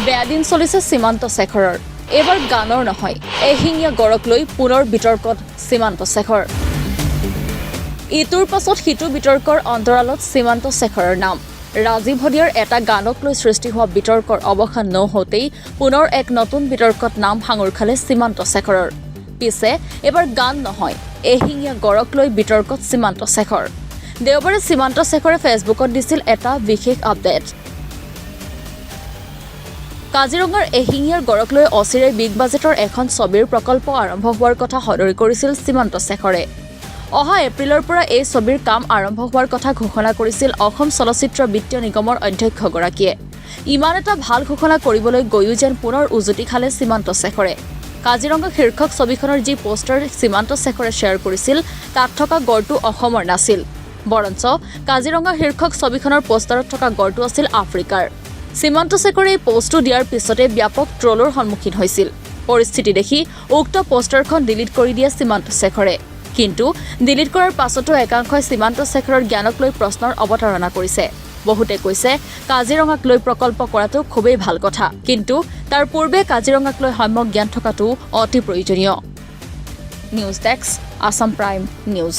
বেয়া দিন চলিছে সীমান্ত শেখৰৰ এবাৰ গানৰ নহয় এহিঙীয়া গড়ক লৈ পুনৰ বিতৰ্কত সীমান্ত শেখৰ ইটোৰ পাছত সিটো বিতৰ্কৰ অন্তৰালত সীমান্ত শেখৰৰ নাম ৰাজীৱ হদিয়াৰ এটা গানক লৈ সৃষ্টি হোৱা বিতৰ্কৰ অৱসান নহওঁতেই পুনৰ এক নতুন বিতৰ্কত নাম সাঙুৰ খালে সীমান্ত শেখৰৰ পিছে এবাৰ গান নহয় এহিঙীয়া গড়ক লৈ বিতৰ্কত সীমান্ত শেখৰ দেওবাৰে সীমান্ত শেখৰে ফেচবুকত দিছিল এটা বিশেষ আপডেট কাজিৰঙাৰ এহিঙীয়াৰ গড়ক লৈ অচিৰে বিগ বাজেটৰ এখন ছবিৰ প্ৰকল্প আৰম্ভ হোৱাৰ কথা সদৰি কৰিছিল সীমান্ত শেখৰে অহা এপ্ৰিলৰ পৰা এই ছবিৰ কাম আৰম্ভ হোৱাৰ কথা ঘোষণা কৰিছিল অসম চলচ্চিত্ৰ বিত্তীয় নিগমৰ অধ্যক্ষগৰাকীয়ে ইমান এটা ভাল ঘোষণা কৰিবলৈ গৈও যেন পুনৰ উজুতি খালে সীমান্ত শেখৰে কাজিৰঙা শীৰ্ষক ছবিখনৰ যি পোষ্টাৰ সীমান্ত শেখৰে শ্বেয়াৰ কৰিছিল তাত থকা গড়টো অসমৰ নাছিল বৰঞ্চ কাজিৰঙা শীৰ্ষক ছবিখনৰ পোষ্টাৰত থকা গড়টো আছিল আফ্ৰিকাৰ সীমান্ত শেখৰে এই পোষ্টটো দিয়াৰ পিছতে ব্যাপক ট্ৰলৰ সন্মুখীন হৈছিল পৰিস্থিতি দেখি উক্ত পোষ্টাৰখন ডিলিট কৰি দিয়ে সীমান্ত শেখৰে কিন্তু ডিলিট কৰাৰ পাছতো একাংশই সীমান্ত শেখৰৰ জ্ঞানক লৈ প্ৰশ্নৰ অৱতাৰণা কৰিছে বহুতে কৈছে কাজিৰঙাক লৈ প্ৰকল্প কৰাটো খুবেই ভাল কথা কিন্তু তাৰ পূৰ্বে কাজিৰঙাক লৈ সম্যক জ্ঞান থকাটো অতি প্ৰয়োজনীয় news desk Assam prime news